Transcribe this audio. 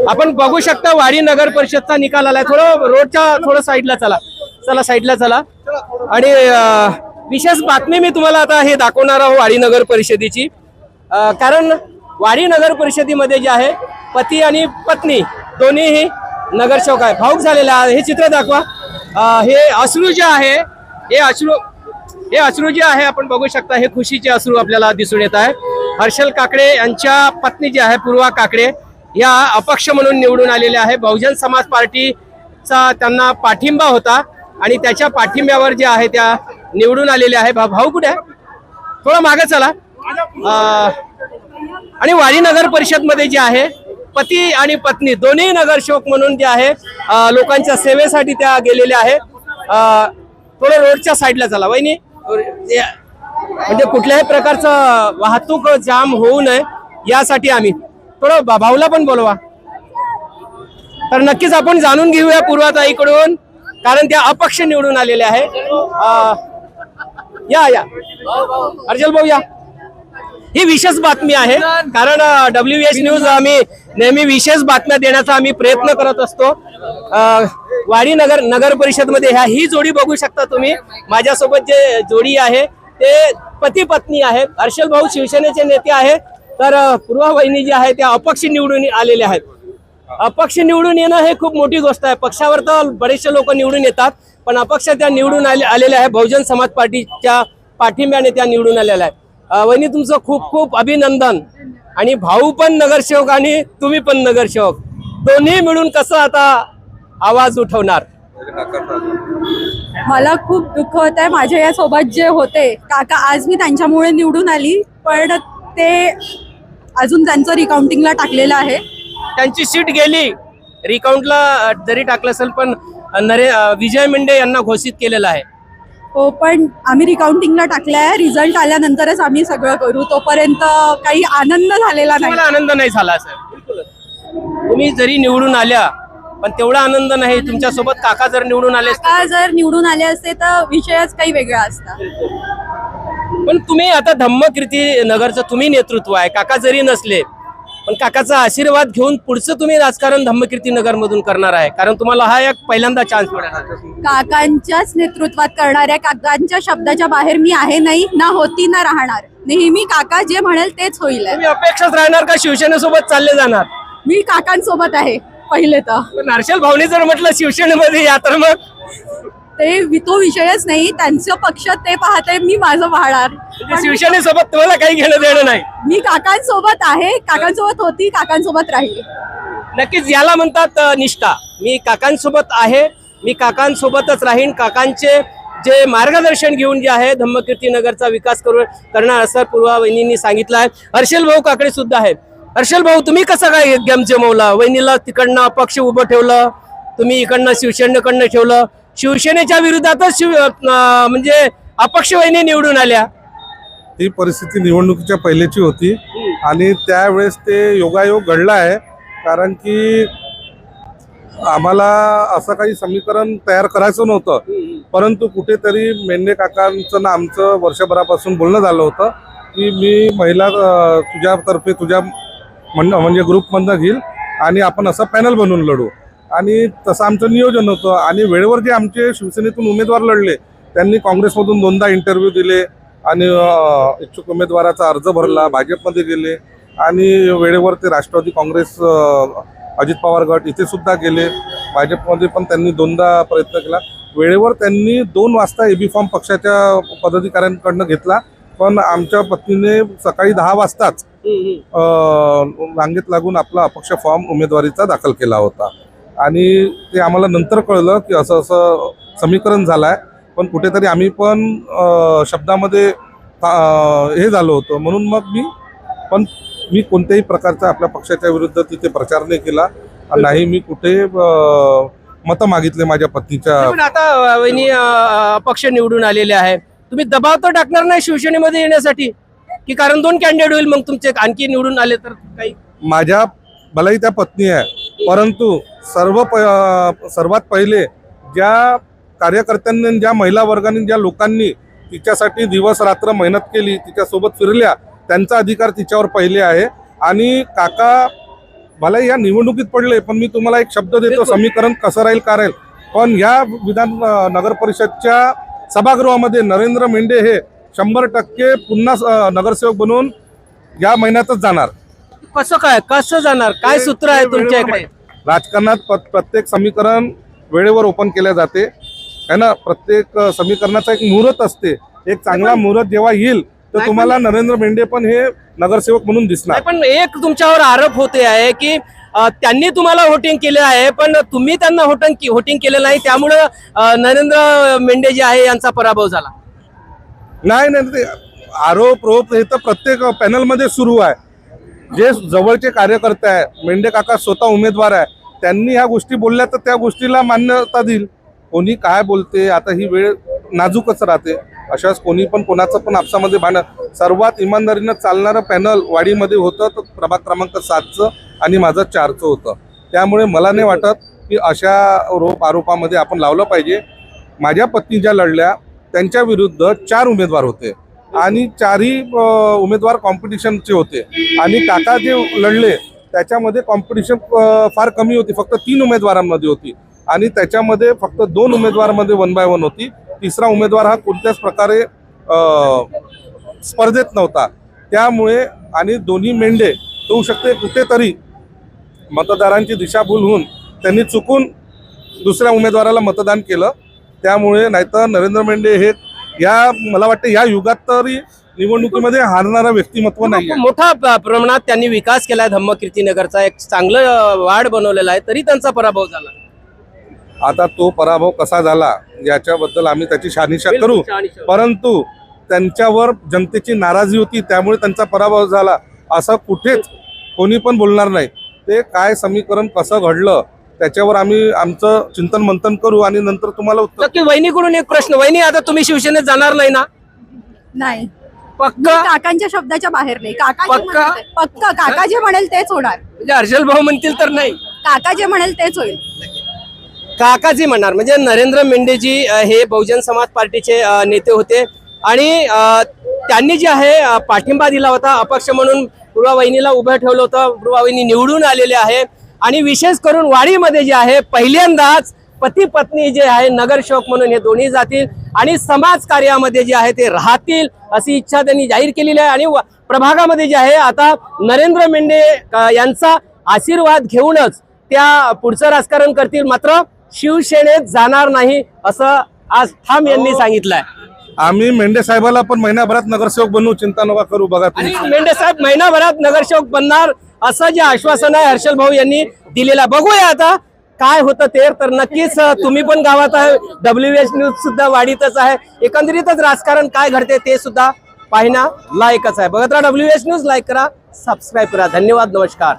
आपण बघू शकता वाडी नगर परिषदचा निकाल आलाय। थोडं साईडला चला साईडला चला। आणि विशेष बातमी मी तुम्हाला आता हे दाखवणार आहोत वाडी नगर परिषदेची, कारण वाडी नगर परिषदेमध्ये जे आहे पती आणि पत्नी दोन्हीही नगरसेवक आहे। भाऊक झालेला आहे। हे चित्र दाखवा। हे अश्रू जे आहे हे अश्रू जे आहे आपण बघू शकता, हे खुशीचे अश्रू आपल्याला दिसून येत आहे। हर्षल काकडे यांच्या पत्नी जी आहे पूर्वा काकडे या अपक्ष म्हणून निवडून आलेल्या आहे। बहुजन समाज पार्टीचा त्यांना पाठिंबा होता आणि त्याच्या पाठिंब्यावर जे आहे त्या निवडून आलेल्या आहे। भाऊ कुठे आहे? थोडं मागे चला। आणि वाडी नगर परिषद मध्ये जे आहे पती आणि पत्नी दोन्ही नगरसेवक म्हणून जे आहे लोकांच्या सेवेसाठी त्या गेलेल्या आहे। थोडं रोडच्या साईडला चला वहिनी, म्हणजे कुठल्याही प्रकारचं वाहतूक जाम होऊ नये यासाठी आम्ही थोडं भाऊला पण बोलवा। तर नक्कीच आपण जाणून घेऊया पूर्वाताईकडून, कारण त्या अपक्ष निवडून आलेल्या आहे। या अर्जल भाऊ या। ही विशेष बातमी आहे, कारण WH न्यूज आम्ही नेहमी विशेष बातम्या देण्याचा आम्ही प्रयत्न करत असतो। वाडी नगर परिषद मध्ये ही जोडी बघू शकता तुम्ही। माझ्यासोबत जे जोडी आहे ते पती पत्नी आहे। हर्षल भाऊ शिवसेनेचे नेते आहे, तर पूर्वा वहिनी जी आहे त्या अपक्ष निवडून आलेल्या आहेत। अपक्ष निवडून येणं हे खूप मोठी गोष्ट आहे। पक्षावर तर बरेचसे लोक निवडून येतात, पण अपक्ष त्या निवडून आलेल्या आहे। बहुजन समाज पार्टीच्या पाठिंब्याने त्या निवडून आलेल्या आहेत। वहिनी तुमचं खूप खूप अभिनंदन। आणि भाऊ पण नगरसेवक आणि तुम्ही पण नगरसेवक, दोन्ही मिळून कसं आता आवाज उठवणार? मला खूप दुःख होत आहे। माझ्या या सोबत जे होते काका, आज मी त्यांच्यामुळे निवडून आली, पण ते अजून त्यांचं रिकाउंटिंगला टाकलेलं आहे। त्यांची सीट गेली, रिकाउंटला जरी टाकलं असेल पण विजय मुंडे यांना घोषित केलेलं आहे। हो, पण आम्ही रिकाउंटिंगला टाकलंय। रिझल्ट आल्यानंतरच आम्ही सगळं करू, तोपर्यंत काही आनंद झालेला नाही। मला आनंद नाही झाला असेल। तुम्ही जरी निवडून आल्या पण तेवढा आनंद नाही तुमच्या सोबत काका जर निवडून आले असते तर विषयच काही वेगळा असता। पण तुम्ही आता धम्मकीर्ती नगरचं तुम्ही नेतृत्व आहे, काका जरी नसले पण काकाचा आशीर्वाद घेऊन पुढचं तुम्ही राजकारण धम्मकीर्ती नगर मधून करणार आहे, कारण तुम्हाला हा एक पहिल्यांदा चान्स मिळाला। काकांच्याच नेतृत्वात करणाऱ्या, काकांच्या शब्दाच्या बाहेर मी आहे नाही, ना होती ना राहणार। नेहमी काका जे म्हणेल तेच होईल। तुम्ही अपेक्षाच राहणार का शिवसेनेसोबत चालले जाणार? मी काकांसोबत आहे पहिले तर। पण हर्षल भाऊने जर म्हटलं शिवसेनेमध्ये या तर मग तो विषयच नाही। त्यांचं पक्ष ते पाहते, मी माझं पाहणार। शिवसेनेसोबत तुम्हाला काही घेणं देणं नाही? मी काकांसोबत आहे, काकांसोबत होती, काकांसोबत राहील। नक्कीच याला म्हणतात निष्ठा। मी काकांसोबत आहे, मी काकांसोबतच राहीन। काकांचे जे मार्गदर्शन घेऊन जे आहे धम्मकीर्ती नगरचा विकास करणार असं पूर्वा वहिनींनी सांगितलं आहे। हर्षल भाऊ काकडे सुद्धा आहेत। हर्षल भाऊ, तुम्ही कसं काय गेम जमवला? वहिनीला तिकडनं अपक्ष उभं ठेवलं, तुम्ही इकडनं शिवसेनेकडनं ठेवलं, शिवसेनेच्या विरोधातच म्हणजे अपक्ष वहिनी निवडून आल्या। ही परिस्थिती निवडणुकीच्या पहिल्याची होती आणि त्यावेळेस ते योगायोग घडला आहे, कारण की आम्हाला असं काही समीकरण तयार करायचं नव्हतं, परंतु कुठेतरी मेंढे काकांचं ना आमचं वर्षभरापासून बोलणं झालं होतं की मी महिला तुझ्यातर्फे तुझ्या म्हणजे ग्रुपमधनं घेईल आणि आपण असं पॅनल बनवून लढू, आणि तसं आमचं नियोजन होतं। आणि वेळेवर जे आमचे शिवसेनेतून उमेदवार लढले त्यांनी काँग्रेसमधून 2दा इंटरव्ह्यू दिले आणि इच्छुक उमेदवाराचा अर्ज भरला, भाजपमध्ये गेले आणि वेळेवर ते राष्ट्रवादी काँग्रेस अजित पवार गट इथे सुद्धा गेले, भाजपमध्ये पण त्यांनी 2दा प्रयत्न केला। वेळेवर त्यांनी 2 वाजता एबी फॉर्म पक्षाच्या पदाधिकाऱ्यांकडनं घेतला, पण आमच्या पत्नीने सकाळी 10 वाजताच रांगेत लागून आपला अपक्ष फॉर्म उमेदवारीचा दाखल केला होता। आणि ते आम्हाला नंतर कळलं की असं समीकरण झालं आहे, पण कुठेतरी आम्ही पण शब्दामध्ये हे झालो होतो, म्हणून मग मी कोणत्याही प्रकारचा आपल्या पक्षाच्या विरुद्ध तिथे प्रचार नाही केला, नाही मी कुठे मतं मागितले माझ्या पत्नीच्या। पण आता वहिनी अपक्ष निवडून आलेले आहे, तुम्ही दबाव तर टाकणार नाही शिवसेनेमध्ये येण्यासाठी की? कारण 2 कॅन्डिडेट होईल, मग तुमचे आणखी निवडून आले तर काही? माझ्या भलाही त्या पत्नी आहे, परंतु सर्वात पहिले ज्या कार्यकर्त्यांनी, ज्या महिला वर्गाने, ज्या लोकांनी तिच्यासाठी दिवस रात्र मेहनत केली, तिच्यासोबत फिरल्या, त्यांचा अधिकार तिच्यावर पहिले आहे। आणि काका मला या निवडणुकीत पडले, पण मी तुम्हाला एक शब्द देतो, बिलकुल. समीकरण कसं राहील का राहील, पण या नगर परिषदच्या सभागृहामध्ये नरेंद्र मेंढे हे 100% पुन्हा नगरसेवक बनवून या महिन्यातच जाणार. कसं जाणार? काय सूत्र आहे तुमच्या इकडे? राजकारणात प्रत्येक समीकरण वेळेवर ओपन केले जाते है ना. प्रत्येक समीकरणाचा एक मुहूर्त असते. एक चांगला मुहूर्त जेव्हा येईल तर तुम्हाला नरेंद्र मेंढे पण हे नगरसेवक म्हणून दिसणार. नाही, पण एक तुमच्यावर आरोप होते आहे की त्यांनी तुम्हाला वोटिंग केलं आहे, पण तुम्ही त्यांना वोटिंग केलं नाही, त्यामुळे नरेंद्र मेंढे जे आहे यांचा पराभव झाला. नाही नाही, ते आरोप हे तर प्रत्येक पॅनलमध्ये सुरू आहे. जे जवळचे कार्यकर्ते आहे, मेंढे काका स्वतः उमेदवार आहे, त्यांनी ह्या गोष्टी बोलल्या तर त्या गोष्टीला मान्यता देईल. कोणी काय बोलते, आता ही वेळ नाजूकच राहते. अशाच कोणी पण कोणाचं पण आपसामध्ये भांडण. सर्वात इमानदारीनं चालणारं पॅनल वाडीमध्ये होतं तर प्रभाग क्रमांक 7चं आणि माझं 4चं होतं. त्यामुळे मला नाही वाटत की अशा आरोपामध्ये आपण लावलं पाहिजे. माझ्या पत्नी ज्या लढल्या त्यांच्या विरुद्ध 4 उमेदवार होते आणि 4ही उमेदवार कॉम्पिटिशनचे होते आणि काका जे लढले त्याच्यामध्ये कॉम्पिटिशन फार कमी होती, फक्त 3 उमेदवारांमध्ये होती आणि त्याच्यामध्ये फक्त 2 उमेदवारांमध्ये 1 by 1 होती. तिसरा उमेदवार हा कोणत्याच प्रकारे स्पर्धेत नव्हता. त्यामुळे आणि दोन्ही मेंढे होऊ शकते कुठेतरी मतदारांची दिशाभूल होऊन त्यांनी चुकून दुसऱ्या उमेदवाराला मतदान केलं. त्यामुळे नाहीतर नरेंद्र मेंढे हे मला वाटतं या युगात तरी निवडणुकीमध्ये हारणारा व्यक्तिमत्व नाही. मोठा प्रमाणात त्यांनी विकास केलाय धम्मकीर्तीनगरचा, एक चांगलं वाढ बनवलेला आहे, तरी त्यांचा पराभव झाला. आता तो पराभव कसा झाला याच्याबद्दल आम्ही त्याची शहानिशा करू, परंतु त्यांच्यावर जनतेची नाराजी होती त्यामुळे त्यांचा पराभव झाला असं कुठेच कोणी पण बोलणार नाही. ते काय समीकरण कसं घडलं त्याच्यावर आम्ही आमचं चिंतन मंथन करू आणि नंतर तुम्हाला उत्तर. नक्की. वहिनीकडून एक प्रश्न. वहिनी, आता तुम्ही शिवसेनेत जाणार नाही ना? नाही, पक्का? काकांच्या शब्दाच्या बाहेर नाही. पक्का? पक्का काका जे म्हणेल तेच होणार. म्हणजे हर्षल भाऊ म्हणतील तर नाही, काका जे म्हणेल तेच होईल. काकाजी म्हणणार. म्हणजे नरेंद्र मेंढेजी हे बहुजन समाज पार्टीचे नेते होते आणि त्यांनी जे आहे पाठिंबा दिला होता. अपक्ष म्हणून पूर्वावहिनीला उभं ठेवलं होतं. पूर्वावहिनी निवडून आलेले आहे आणि विशेष करून वाडीमध्ये जे आहे पहिल्यांदाच पती पत्नी जे आहे नगरसेवक म्हणून हे दोन्ही जातील आणि समाज कार्यामध्ये जे आहे ते राहतील अशी इच्छा त्यांनी जाहीर केलेली आहे. आणि प्रभागामध्ये जे आहे आता नरेंद्र मेंढे यांचा आशीर्वाद घेऊनच त्या पुढचं राजकारण करतील, मात्र शिवसेनेत जाणार नाही असं आज ठाम यांनी सांगितलंय. आम्ही मेंढे साहेबाला पण महिनाभरात नगरसेवक बनवू, चिंता नका करू. बघा आणि मेंढे साहेब महिनाभरात नगरसेवक बनणार असं जे आश्वासन आहे हर्षल भाऊ यांनी दिलेलं. बघूया आता काय होतं ते. तर नक्कीच तुम्ही पण गावात आहे, WH न्यूज सुद्धा वाढीतच आहे. एकंदरीतच राजकारण काय घडते ते सुद्धा पाहणं लायकच आहे. बघत राहा WH न्यूज, लाईक करा, सबस्क्राईब करा. धन्यवाद, नमस्कार.